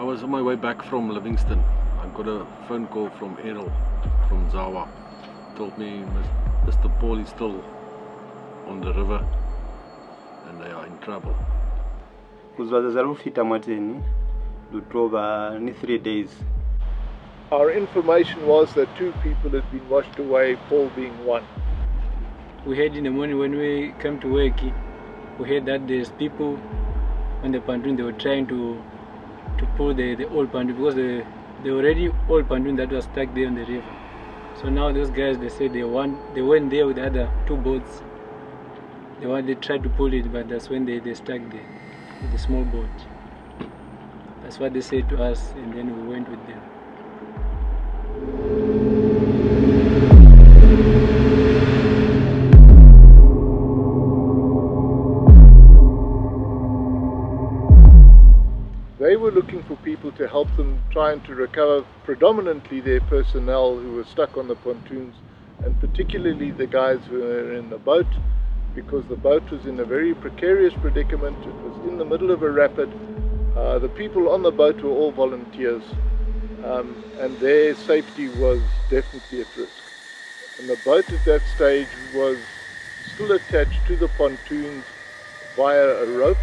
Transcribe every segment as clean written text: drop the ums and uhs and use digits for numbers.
was on my way back from Livingston. I got a phone call from Errol from Zawa. Told me Mr. Paul is still on the river and they are in trouble. Only 3 days. Our information was that 2 people had been washed away, Paul being one. We heard in the morning when we came to work, we heard that there's people on the pontoon. They were trying to pull the old pontoon because they already old pontoon that was stuck there on the river. So now those guys, they said they went there with the other 2 boats. They tried to pull it, but that's when they stuck the small boat. That's what they said to us, and then we went with them. They were looking for people to help them trying to recover predominantly their personnel who were stuck on the pontoons, and particularly the guys who were in the boat, because the boat was in a very precarious predicament. It was in the middle of a rapid. The people on the boat were all volunteers, and their safety was definitely at risk. And the boat at that stage was still attached to the pontoons via a rope,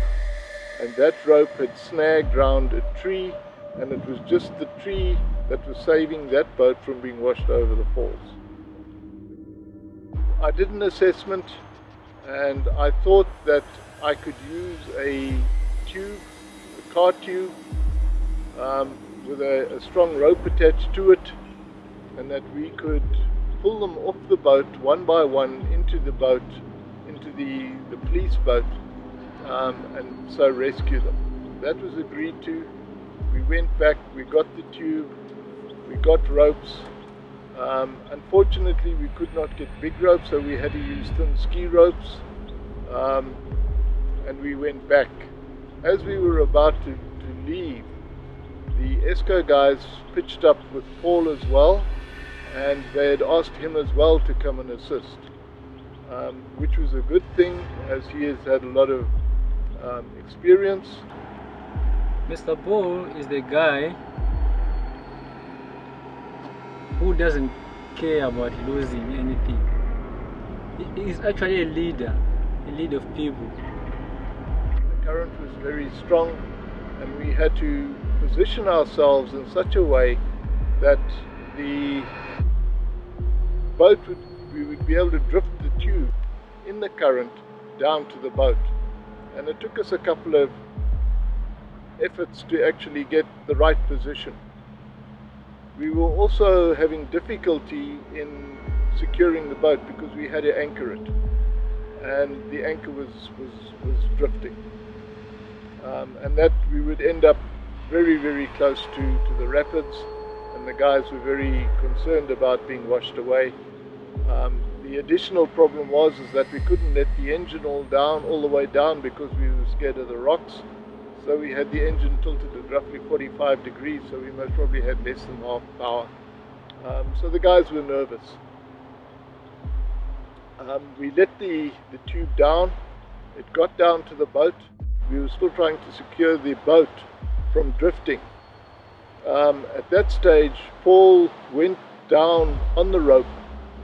and that rope had snagged round a tree, and it was just the tree that was saving that boat from being washed over the falls. I did an assessment, and I thought that I could use a tube, a car tube, with a strong rope attached to it, and that we could pull them off the boat one by one into the boat, into the police boat, and so rescue them. That was agreed to. We went back, we got the tube, we got ropes. Unfortunately we could not get big ropes, so we had to use thin ski ropes, and we went back. As we were about to leave, the ESCO guys pitched up with Paul as well, and they had asked him as well to come and assist, which was a good thing, as he has had a lot of experience. Mr. Paul is the guy who doesn't care about losing anything. He is actually a leader of people. The current was very strong, and we had to position ourselves in such a way that the boat we would be able to drift the tube in the current down to the boat. And it took us a couple of efforts to actually get the right position. We were also having difficulty in securing the boat because we had to anchor it, and the anchor was drifting, and that we would end up very, very close to the rapids, and the guys were very concerned about being washed away. The additional problem was that we couldn't let the engine all the way down because we were scared of the rocks. So we had the engine tilted at roughly 45 degrees, so we most probably had less than half power. So the guys were nervous. We let the tube down. It got down to the boat. We were still trying to secure the boat from drifting. At that stage, Paul went down on the rope,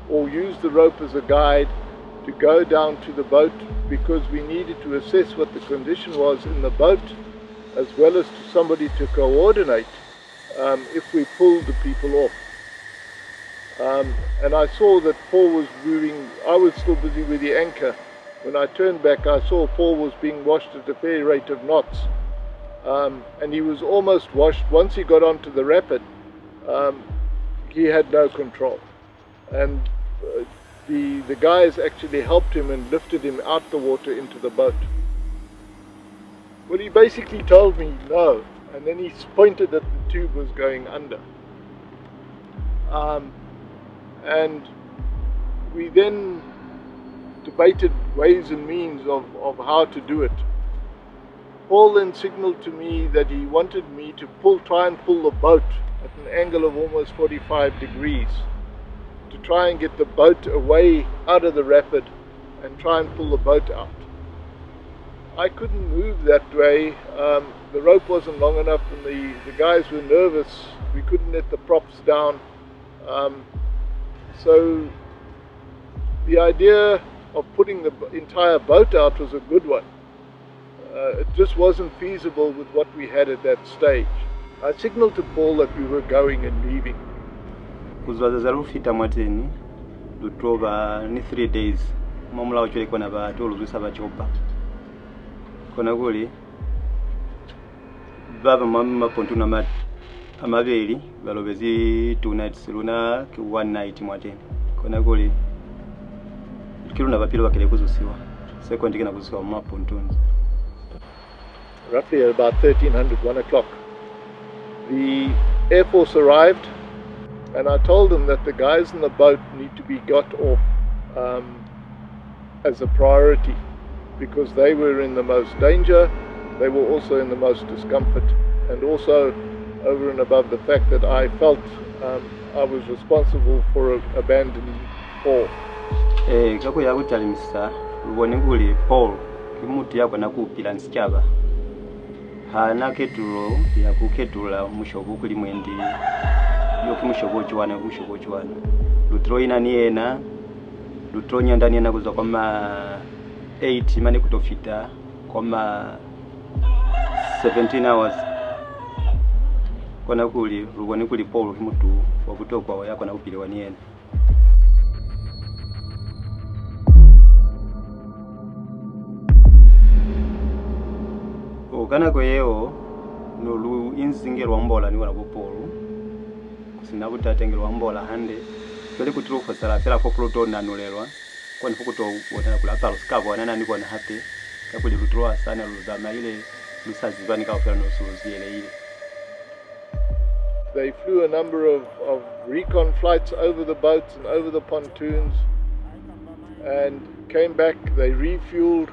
or used the rope as a guide to go down to the boat, because we needed to assess what the condition was in the boat, as well as to somebody to coordinate if we pulled the people off. And I saw that Paul was moving. I was still busy with the anchor. When I turned back, I saw Paul was being washed at a fair rate of knots, and he was almost washed. Once he got onto the rapid, he had no control, and the guys actually helped him and lifted him out the water into the boat. Well, he basically told me no, and then he pointed that the tube was going under. And we then debated ways and means of how to do it. Paul then signaled to me that he wanted me to try and pull the boat at an angle of almost 45 degrees. To try and get the boat away out of the rapid and try and pull the boat out. I couldn't move that way. The rope wasn't long enough and the guys were nervous. We couldn't let the props down. So the idea of putting the entire boat out was a good one. It just wasn't feasible with what we had at that stage. I signaled to Paul that we were going and leaving. Kuzwaza lufita mwateni lutrova ni 3 days mamula wachwele kona ba tolu zusaba chopa kona guli baba mama pontuna amabeli balobezi 2 nights luna ki 1 night mwateni kona guli kiluna bapilo bakele kuzusiwa second kina kuzusiwa mama pontoons. Roughly at about 1300, 1 o'clock, the Air Force arrived, and I told them that the guys in the boat need to be got off as a priority, because they were in the most danger, they were also in the most discomfort, and also over and above the fact that I felt I was responsible for abandoning Paul. Kako ya kutali msa, ubone nguli Paul, kimuti yako na kupila nsichaba. Hana ketulo ya kuketula mushobo kuli mwendi yoki mushobo chwana lutro ina niena lutro nyanda niena kuza kama 8 mane kutofita kama 17 hours kona kuli rubone kuli Paul kimutu wakutokwa yako na kupile waniena. Kana kweo nolu inzingerwa mbola ni wana bopolu kusina kutatengerwa mbola hande kweli kutiro kwa sala fela ko floto na nolelwa kwa nifuko to wona kula palo skabo wana ni kwa happy kapuli lutro sana luzama ile lusazibani ka ofera no suzi ile. They flew a number of recon flights over the boats and over the pontoons and came back. They refueled.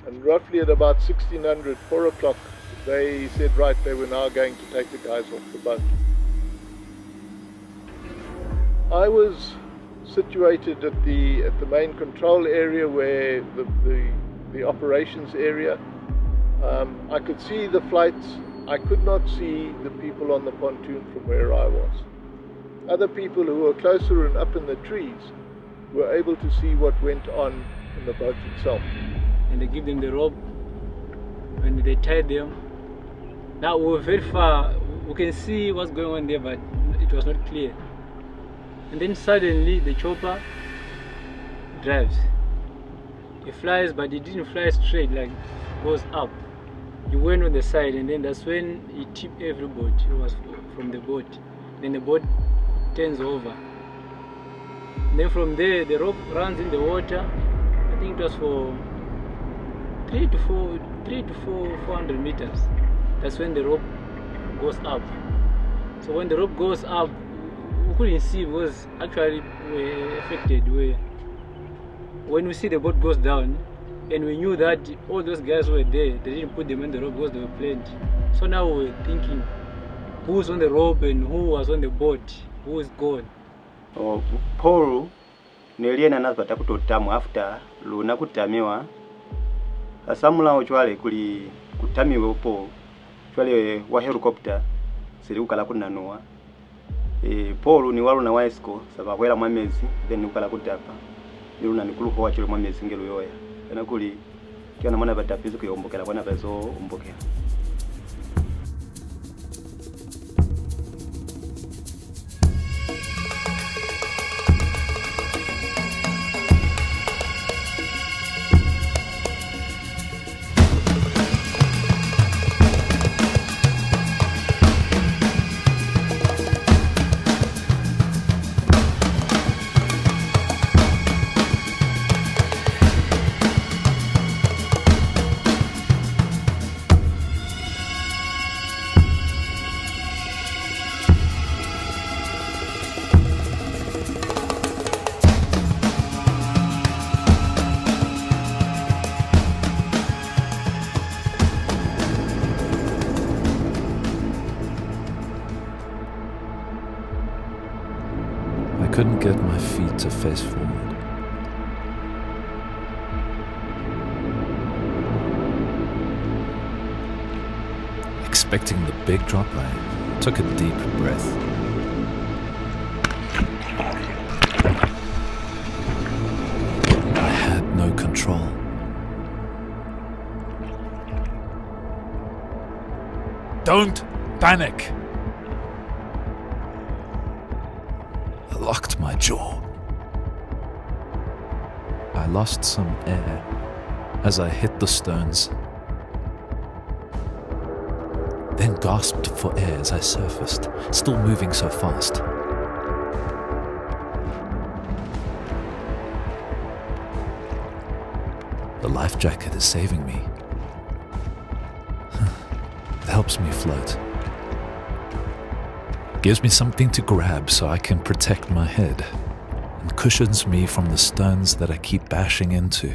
And roughly at about 1600, 4 o'clock, they said, right, they were now going to take the guys off the boat. I was situated at the main control area, where the operations area. I could see the flights. I could not see the people on the pontoon from where I was. Other people who were closer and up in the trees were able to see what went on in the boat itself. And they give them the rope and they tie them. Now we were very far, we can see what's going on there, but it was not clear. And then suddenly the chopper drives. It flies, but it didn't fly straight, like goes up. He went on the side, and then that's when he tipped everybody. It was from the boat. Then the boat turns over. And then from there the rope runs in the water. I think it was for 3 to 400 meters. That's when the rope goes up. So when the rope goes up, we couldn't see, because actually we were affected. When we see the boat goes down, and we knew that all those guys were there, they didn't put them on the rope because they were plenty. So now we were thinking, who's on the rope and who was on the boat, who is gone. Oh, Paul neliena nazipata kutotamu after luna kutamiwa. Asamula ochwale kuli kutamiwe upo chwale wa helicopter siri ukala kunanoa. Paul ni walu na waisco sabakwela mwamezi then ukala kutapa. Niluna nikuluho wachole mwamezi ngelo yoya. Kana kuli kiana mwana batapizo kuyombokela kwana bazo umbokela. I couldn't get my feet to face forward. Expecting the big drop, I took a deep breath. I had no control. Don't panic! I locked my jaw. I lost some air as I hit the stones, then gasped for air as I surfaced, still moving so fast. The life jacket is saving me. It helps me float. Gives me something to grab so I can protect my head, and cushions me from the stones that I keep bashing into.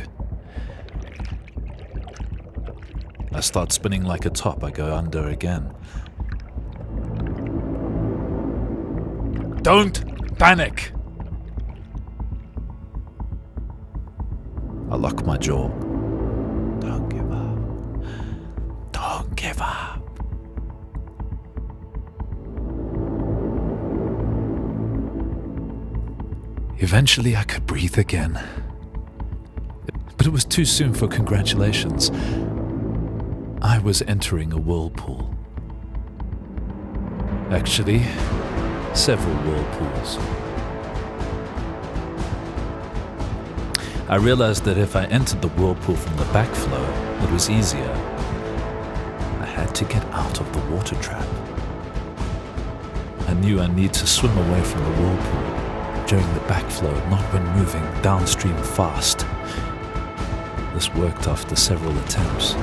I start spinning like a top. I go under again. Don't panic! I lock my jaw. Don't give up. Don't give up. Eventually I could breathe again. But it was too soon for congratulations. I was entering a whirlpool. Actually, several whirlpools. I realized that if I entered the whirlpool from the backflow, it was easier. I had to get out of the water trap. I knew I need to swim away from the whirlpool during the backflow, not when moving downstream fast. This worked after several attempts.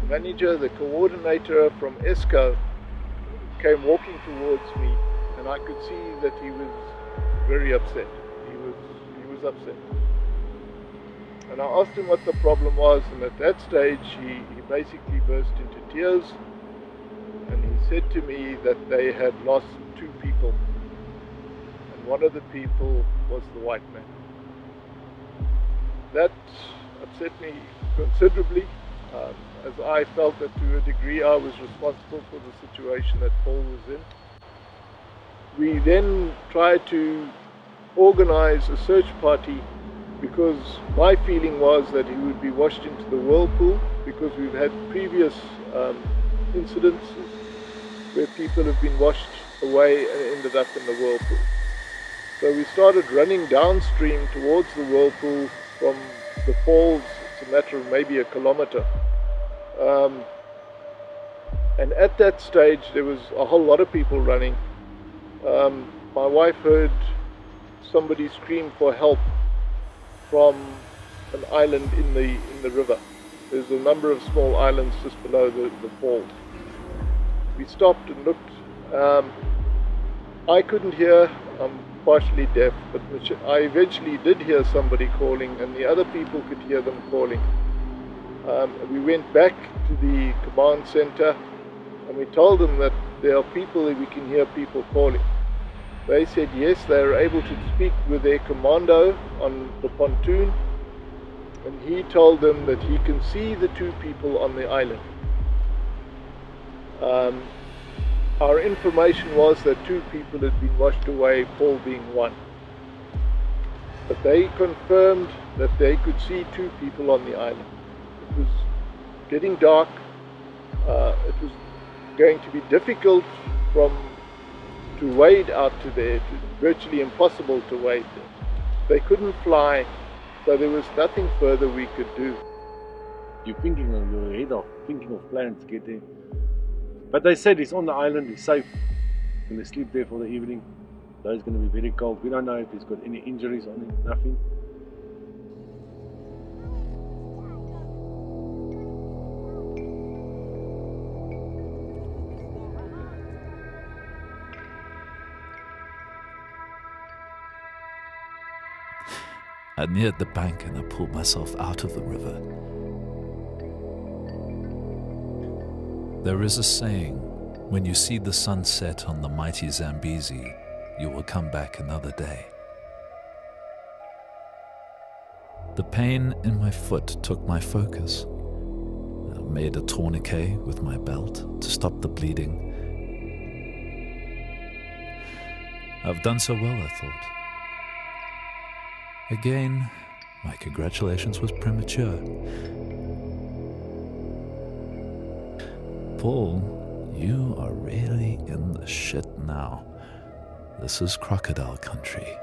Manager, the coordinator from ESCO, came walking towards me, and I could see that he was very upset. He was upset. And I asked him what the problem was, and at that stage he basically burst into tears, and he said to me that they had lost 2 people, and one of the people was the white man. That upset me considerably. As I felt that to a degree I was responsible for the situation that Paul was in. We then tried to organize a search party, because my feeling was that he would be washed into the whirlpool, because we've had previous incidents where people have been washed away and ended up in the whirlpool. So we started running downstream towards the whirlpool from the falls. It's a matter of maybe a kilometer. And at that stage there was a whole lot of people running. My wife heard somebody scream for help from an island in the river. There's a number of small islands just below the falls. We stopped and looked. I couldn't hear, I'm partially deaf, but I eventually did hear somebody calling, and the other people could hear them calling. We went back to the command center and we told them that there are people, that we can hear people calling. They said yes, they are able to speak with their commando on the pontoon, and he told them that he can see the 2 people on the island. Our information was that 2 people had been washed away, Paul being one. But they confirmed that they could see 2 people on the island. It was getting dark. It was going to be difficult to wade out to there. It was virtually impossible to wade there. They couldn't fly, so there was nothing further we could do. You're thinking on your head off, thinking of plans to get there. But they said he's on the island, he's safe. Going to sleep there for the evening. Though it's going to be very cold. We don't know if he's got any injuries on him, nothing. I neared the bank and I pulled myself out of the river. There is a saying, When you see the sun set on the mighty Zambezi, you will come back another day. The pain in my foot took my focus. I made a tourniquet with my belt to stop the bleeding. I've done so well, I thought. Again, my congratulations was premature. Paul, you are really in the shit now. This is crocodile country.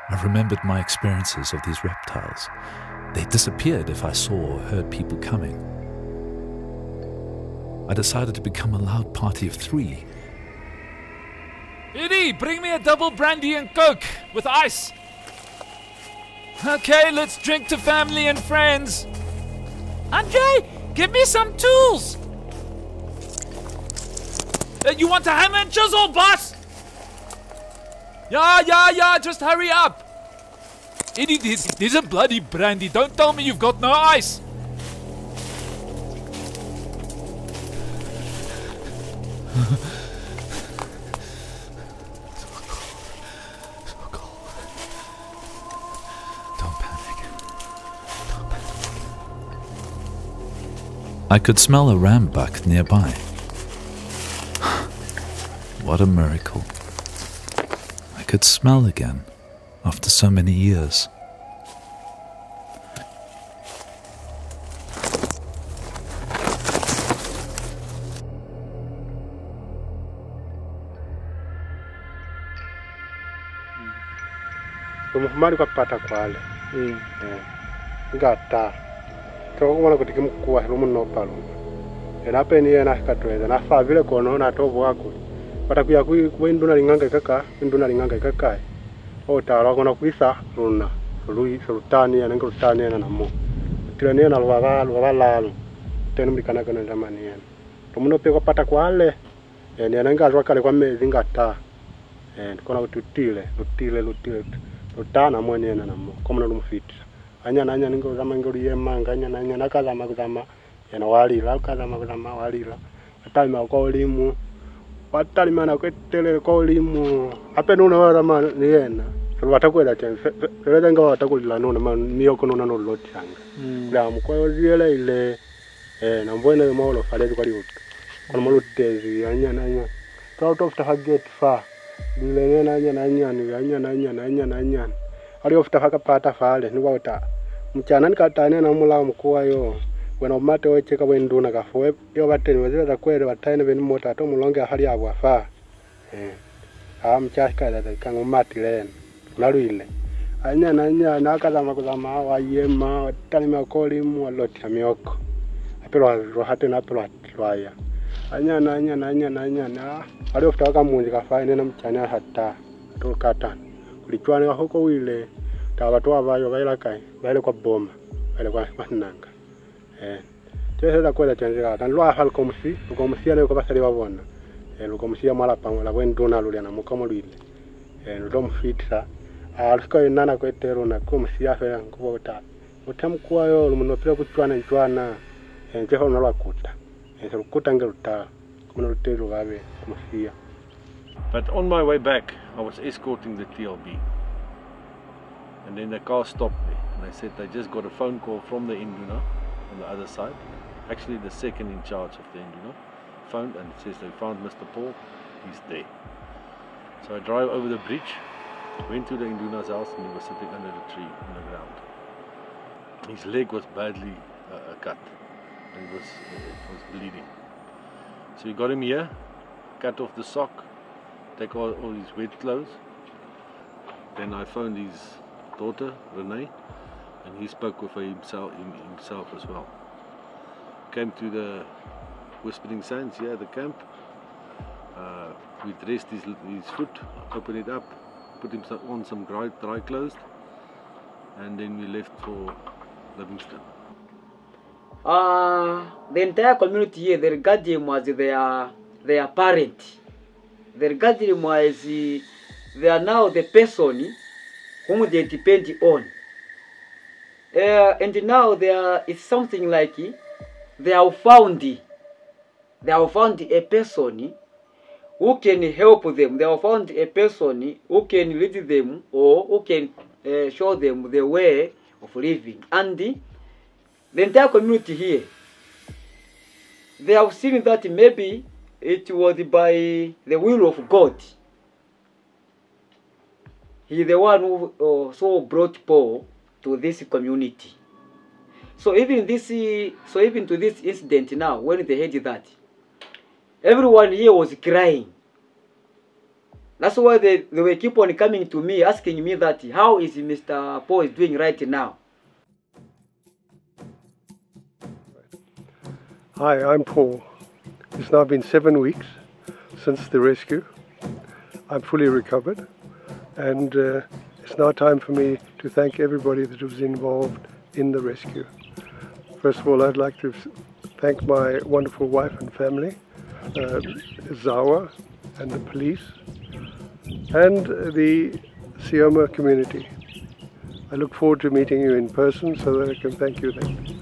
I remembered my experiences of these reptiles. They disappeared if I saw or heard people coming. I decided to become a loud party of 3. Eddie, bring me a double brandy and coke with ice. Okay, let's drink to family and friends. Andre, give me some tools. You want a hammer and chisel, boss? Yeah, just hurry up. Eddie, there's a bloody brandy. Don't tell me you've got no ice. I could smell a rambuck nearby. What a miracle. I could smell again after so many years. Umufumari kwa pata kwale. Ngata. Tokubona kuti kimukuwa lumu no palo. Ena peni ena katweza na fa vile kono na tobo wako. Patakuya kwenduna linganga kaka, nduna linganga kaka. Otala kona kwisa luna. Lui sultani ana ngultani ana namo. Tirani na lwa lalo. Tenu mikana kana ndamani ena. Tumuno pe kwa pata kwale. Eni ananga kale kwa mezi ngata. Kona ututile. Lutana mwene ena namo. Komona lumufiti. Anya ningo zama ngori yemanga anya nakazama kuzama yana walira kazama kuzama walira atalima kwa olimu watalima na kwetelele kwa olimu apeno una wala ma yena so watakwela chance seleza nga watakulila nona ma niyo kono na no lotanga la mkoyo ziele ile na mbona yo maulo falezi kwa liutu kono malutezi anya out of the get far dile anya ali ofta haka pata fale ni wauta mchana nikatane na mula mkuwa yo wena umate wecheka wenduna kafoe yo bateni wazira kwere batane beni mota to mulonge hali abo afa mchaka da kanga umati len naluile anya nakazama kuzama wayema talima koli mu aloti amioko apelo rohate na apelo atwaya anya na ali ofta haka munji kafa ene na mchana hata to katana lichwane wako wile tawatu abayo baile kwa boma baile kwa mananga tese kwela chanzira tan lwa hal komsi ale ko basali babona komsi amala pamela wenduna lule na mukomo lwile ndo mfitsa alika inana kwetero na komsi afa nkubota mutamkuwa yo munopira kuchwana nchwana njeho nalwakuta rukuta ngeruta kuno rutero babe komsi. But on my way back, I was escorting the TLB. And then the car stopped me. And they said they just got a phone call from the Induna on the other side. Actually, the second in charge of the Induna phoned and says they found Mr. Paul. He's there. So I drive over the bridge, went to the Induna's house, and he was sitting under the tree on the ground. His leg was badly cut. And it was bleeding. So we got him here, cut off the sock, take all his wet clothes. Then I phoned his daughter, Renee, and he spoke with himself as well. Came to the Whispering Sands here at the camp. We dressed his foot, opened it up, put him on some dry clothes, and then we left for Livingston. The entire community here, they regard him as their parent. They regard him as they are now the person whom they depend on. And now it's something like they have found they have found a person who can help them. They have found a person who can lead them or who can show them the way of living. And the entire community here, they have seen that maybe it was by the will of God. He is the one who also brought Paul to this community. So even to this incident now, when they heard that, everyone here was crying. That's why they will keep on coming to me, asking me that, how is Mr. Paul is doing right now? Hi, I'm Paul. It's now been 7 weeks since the rescue. I'm fully recovered, and it's now time for me to thank everybody that was involved in the rescue. First of all, I'd like to thank my wonderful wife and family, Zawa and the police, and the Sioma community. I look forward to meeting you in person so that I can thank you then.